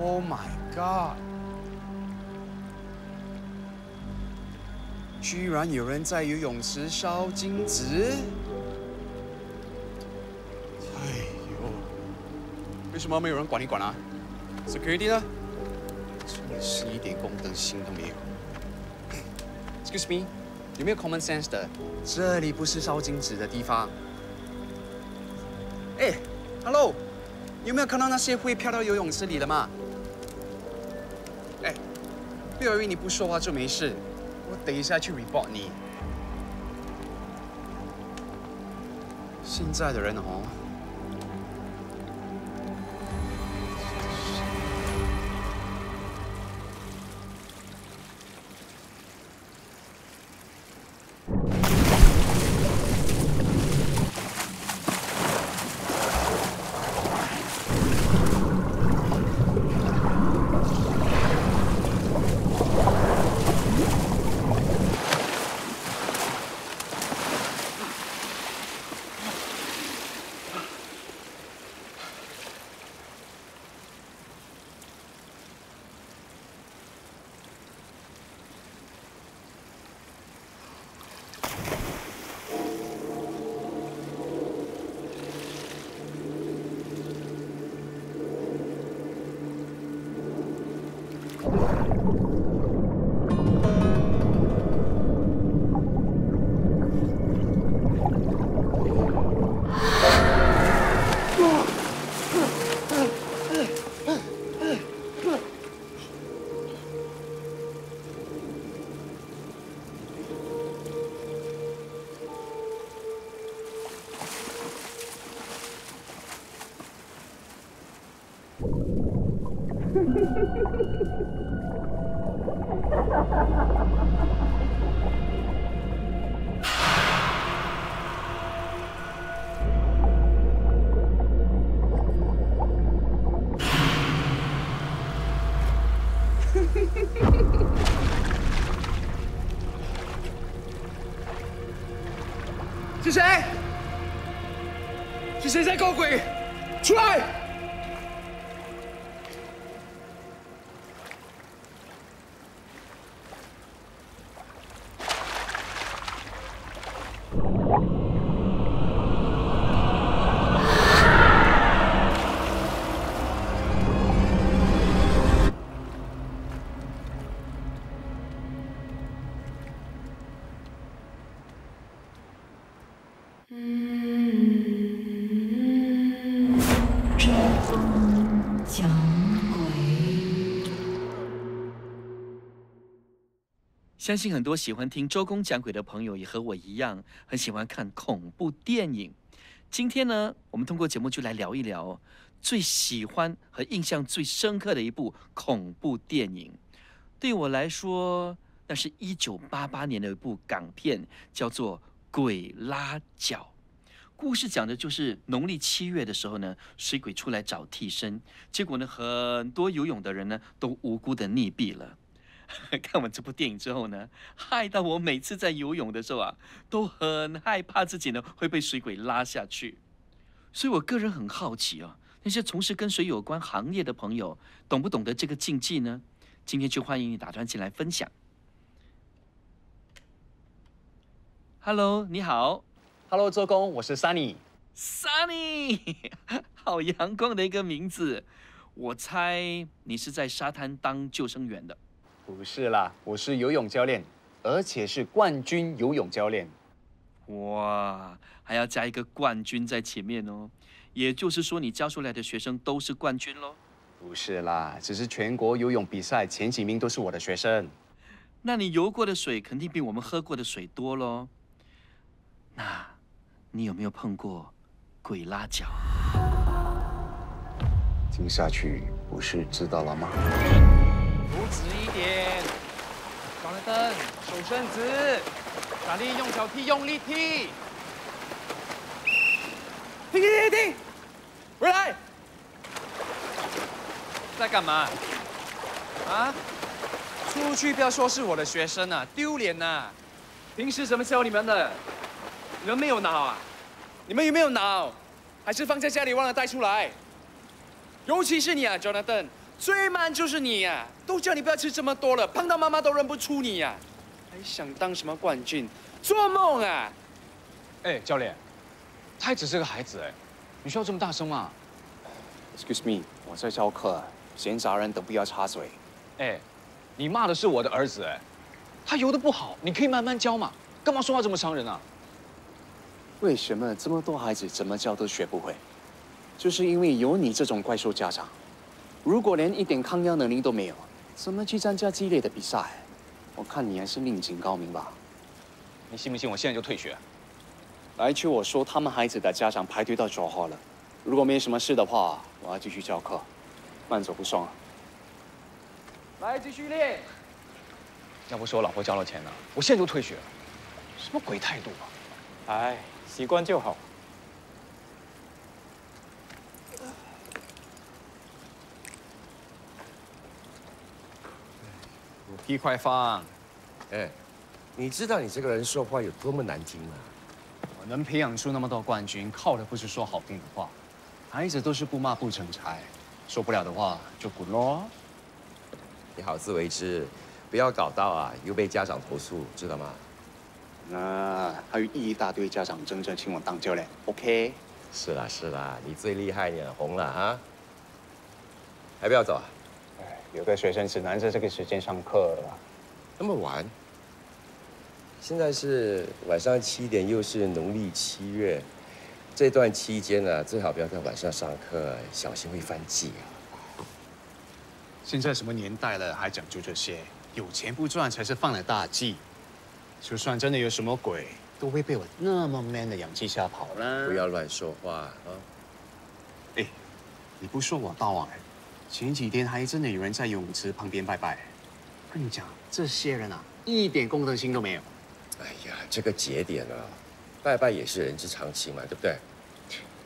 Oh my god！ 居然有人在游泳池烧金纸！哎呦，为什么没有人管一管啊 ？Security 呢？真的是一点公德心都没有。Excuse me， 有没有 common sense 的？这里不是烧金纸的地方。哎 ，Hello， 有没有看到那些会飘到游泳池里的吗？哎，不要以为你不说话就没事。 我等一下去 report 你。现在的人哦，是谁？是谁在搞鬼？出来！相信很多喜欢听周公讲鬼的朋友也和我一样，很喜欢看恐怖电影。今天呢，我们通过节目就来聊一聊最喜欢和印象最深刻的一部恐怖电影。对我来说，那是1988年的一部港片，叫做《鬼拉脚》。故事讲的就是农历7月的时候呢，水鬼出来找替身，结果呢，很多游泳的人呢都无辜的溺毙了。看完这部电影之后呢，害到我每次在游泳的时候啊，都很害怕自己呢会被水鬼拉下去。所以我个人很好奇啊，那些从事跟水有关行业的朋友，懂不懂得这个禁忌呢？今天就欢迎你打断进来分享。Hello， 你好。Hello， 周公，我是 Sunny。Sunny， 好阳光的一个名字。我猜你是在沙滩当救生员的。不是啦，我是游泳教练，而且是冠军游泳教练。哇，还要加一个冠军在前面哦。也就是说，你教出来的学生都是冠军咯？不是啦，只是全国游泳比赛前几名都是我的学生。那你游过的水肯定比我们喝过的水多咯。那你有没有碰过鬼拉脚？听下去不是知道了吗？扶直一点，关了灯，手伸直，大力用脚踢，用力踢。停！回来！在干嘛？啊？出去不要说是我的学生啊，丢脸呐！平时怎么教你们的？你们没有脑啊？你们有没有脑？还是放在家里忘了带出来？尤其是你啊 ，Jonathan，最慢就是你呀、都叫你不要吃这么多了，胖到妈妈都认不出你呀、还想当什么冠军？做梦啊！哎，教练，他还只是个孩子哎，你需要这么大声吗？Excuse me，我在教课，闲杂人都不要插嘴。哎，你骂的是我的儿子哎，他游得不好，你可以慢慢教嘛，干嘛说话这么伤人啊？为什么这么多孩子怎么教都学不会？就是因为有你这种怪兽家长。如果连一点抗压能力都没有，怎么去参加激烈的比赛？我看你还是另请高明吧。你信不信我现在就退学？来去我说他们孩子的家长排队到9号了。如果没什么事的话，我要继续教课，慢走不送啊。来，继续练。要不是我老婆交了钱呢，我现在就退学。什么鬼态度啊！哎，习惯就好。屁快放！哎，你知道你这个人说话有多么难听吗？我能培养出那么多冠军，靠的不是说好听的话，孩子都是不骂不成才，受不了的话就滚咯。你好自为之，不要搞到啊又被家长投诉，知道吗？还有一大堆家长争着请我当教练 ，OK？是啦是啦，你最厉害，你很红了啊！还不要走啊？有个学生只能在这个时间上课了。那么晚？现在是晚上7点，又是农历7月，这段期间呢，最好不要在晚上上课，小心会犯忌啊。现在什么年代了，还讲究这些？有钱不赚才是犯了大忌。就算真的有什么鬼，都会被我那么 man 的氧气吓跑了。不要乱说话啊！哎，你不说我倒忘了，前几天还真的有人在游泳池旁边拜拜。跟你讲，这些人啊，一点公德心都没有。哎呀，这个节点啊，拜拜也是人之常情嘛，对不对？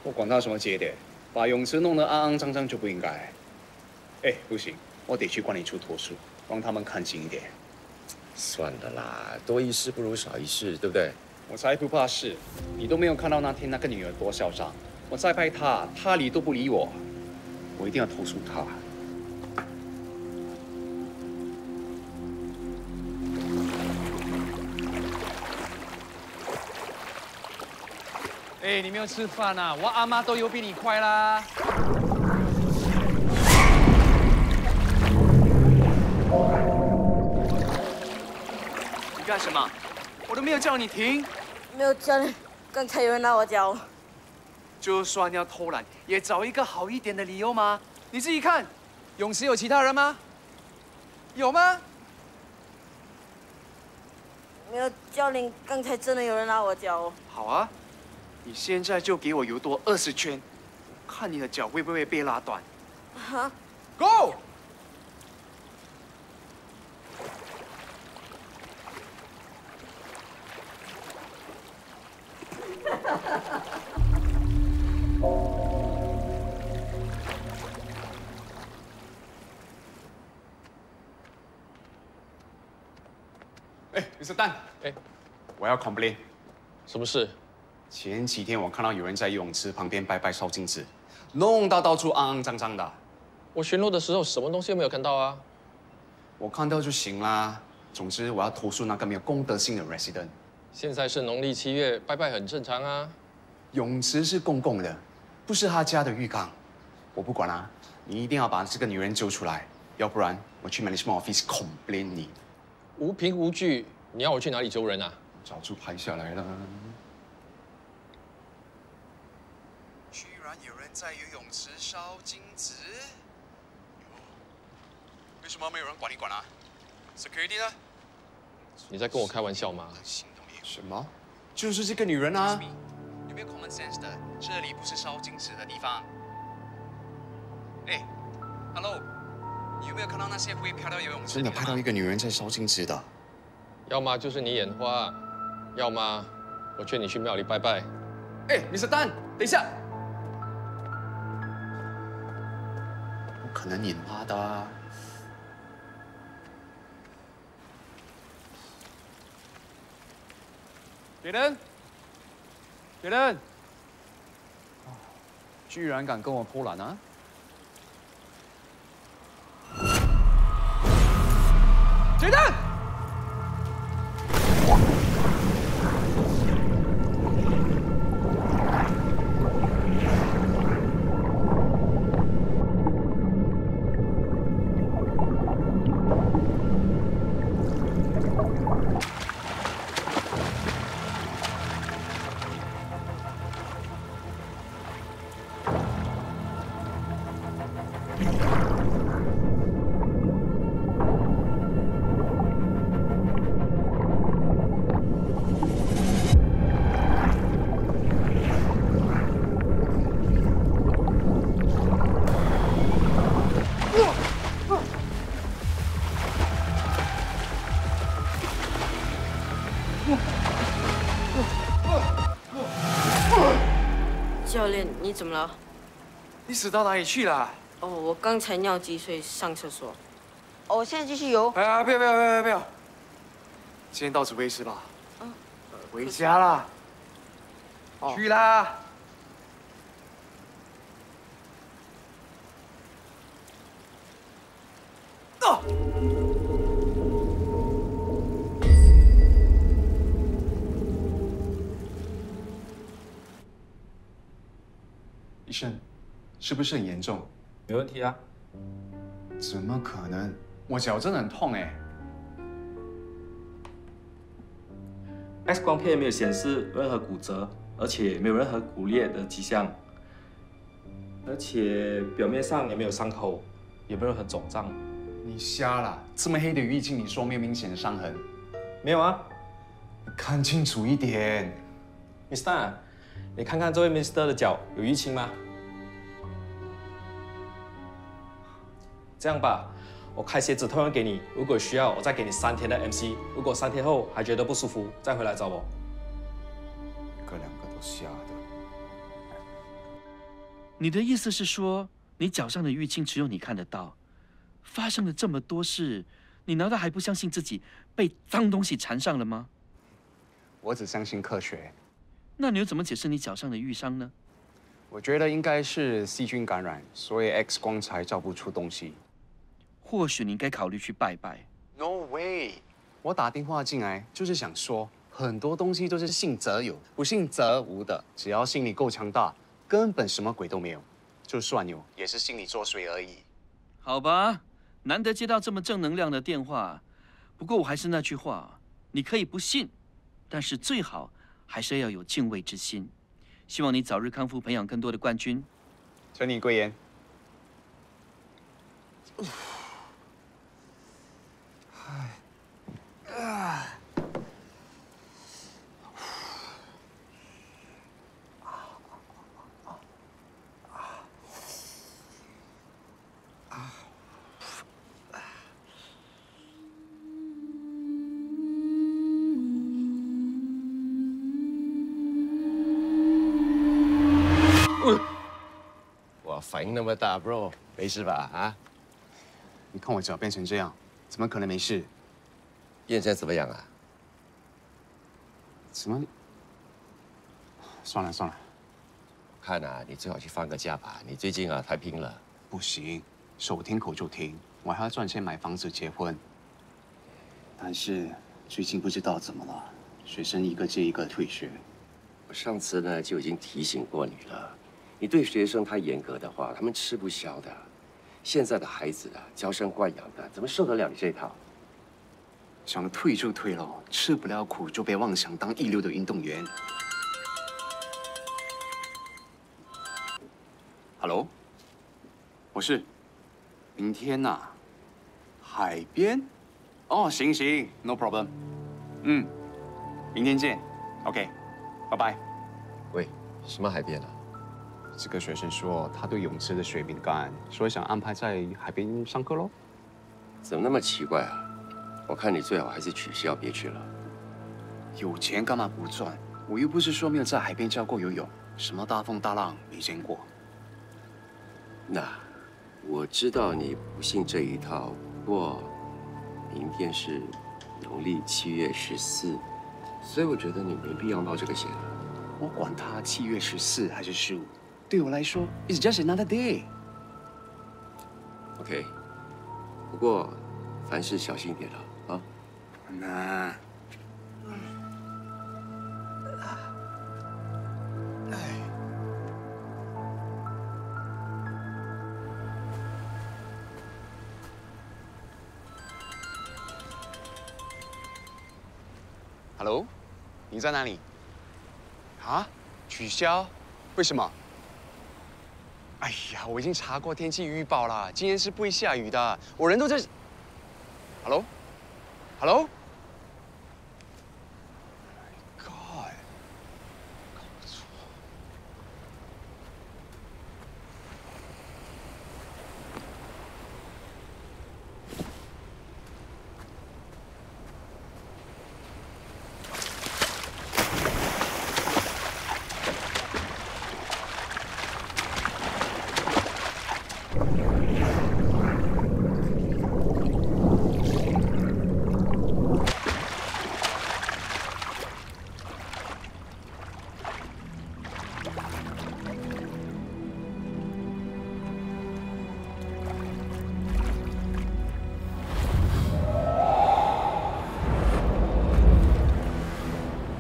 我管他什么节点，把泳池弄得肮肮脏脏就不应该。哎，不行，我得去管理处投诉，帮他们看紧一点。算了啦，多一事不如少一事，对不对？我才不怕事，你都没有看到那天那个女儿多嚣张，我再拍她，她理都不理我，我一定要投诉她。哎，你没有吃饭啊？我阿妈都游比你快啦。你干什么？我都没有叫你停。没有教练，刚才有人拉我脚。就算要偷懒，也找一个好一点的理由嘛。你自己看，泳池有其他人吗？有吗？没有教练，刚才真的有人拉我脚。好啊，你现在就给我游多20圈，看你的脚会不会被拉断。哈 Go！哎，Mr. Dan，哎，我要 complain。什么事？前几天我看到有人在游泳池旁边拜拜烧金纸，弄到处肮肮脏脏的。我巡逻的时候什么东西都没有看到啊。我看到就行啦。总之，我要投诉那个没有公德心的 resident。现在是农历7月，拜拜很正常啊。泳池是公共的，不是他家的浴缸。我不管啦，你一定要把这个女人揪出来，要不然我去 management office complain 你。无凭无据，你要我去哪里揪人啊？早就拍下来了。居然有人在游泳池烧金纸，为什么没有人管一管啊 ？Security 呢？你在跟我开玩笑吗？什么？就是这个女人啊！有没有 common sense 的？这里不是烧金纸的地方。哎 ，Hello， 你有没有看到那些会飘到游泳池？真的拍到一个女人在烧金纸的。要么就是你眼花，要么我劝你去庙里拜拜。哎，Mr. Dan，等一下。不可能眼花的啊。别人，别人，居然敢跟我偷懒啊！水弹！教练，你怎么了？你死到哪里去了？哦，我刚才尿急，所以上厕所。哦，我现在继续游。哎呀，不要！今天到此为止吧。回家啦。去啦。医生，是不是很严重？没问题啊。怎么可能？我脚真的很痛哎。X 光片没有显示任何骨折，而且没有任何骨裂的迹象，而且表面上也没有伤口，也没有任何肿胀。你瞎了？这么黑的淤青，你说没有明显的伤痕？没有啊。你看清楚一点。Mr. 你看看这位 Mr. 的脚有淤青吗？这样吧，我开些止痛药给你，如果需要，我再给你3天的 MC。如果3天后还觉得不舒服，再回来找我。一个两个都瞎的。你的意思是说，你脚上的淤青只有你看得到？发生了这么多事，你难道还不相信自己被脏东西缠上了吗？我只相信科学。那你又怎么解释你脚上的淤伤呢？我觉得应该是细菌感染，所以 X 光才照不出东西。或许你应该考虑去拜拜。No way！ 我打电话进来就是想说，很多东西都是信则有，不信则无的。只要心理够强大，根本什么鬼都没有。就算有，也是心理作祟而已。好吧，难得接到这么正能量的电话。不过我还是那句话，你可以不信，但是最好还是要有敬畏之心。希望你早日康复，培养更多的冠军。承你贵言。哇，反应那么大 ，bro， 没事吧？啊？你看我脚变成这样，怎么可能没事？验证怎么样啊？怎么？算了，看啊，你最好去放个假吧。你最近啊太拼了。不行，手停口就停，我还要赚钱买房子结婚。但是最近不知道怎么了，学生一个接一个退学。我上次呢就已经提醒过你了，你对学生太严格的话，他们吃不消的。现在的孩子啊，娇生惯养的，怎么受得了你这一套？想退就退了，吃不了苦就别妄想当一流的运动员。Hello， 我是。明天呐、海边？哦，行，No problem。明天见。OK， 拜拜。喂，什么海边啊？这个学生说他对泳池的水敏感，所以想安排在海边上课喽。怎么那么奇怪啊？我看你最好还是取消，别去了。有钱干嘛不赚？我又不是说没有在海边教过游泳，什么大风大浪没见过。那我知道你不信这一套，不过明天是农历7月14，所以我觉得你没必要冒这个险。我管他7月14还是15，对我来说 ，it's just another day。OK， 不过凡事小心一点了啊。那。Hello， 你在哪里？啊？取消？为什么？哎呀，我已经查过天气预报了，今天是不会下雨的。我人都在。Hello？ God， 搞错。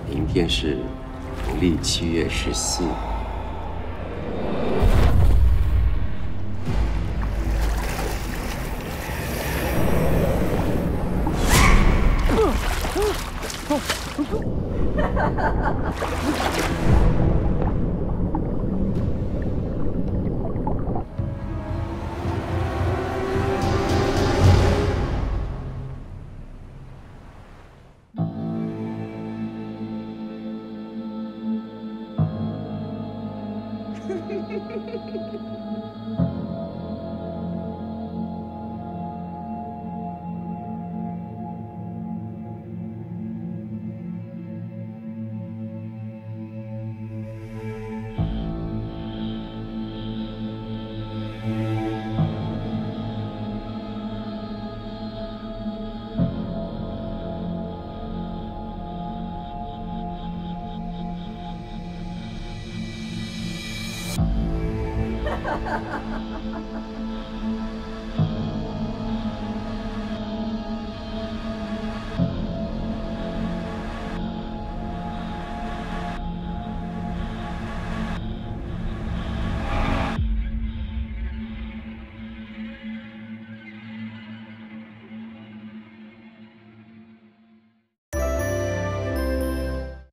明天是农历7月14。哈哈哈哈哈！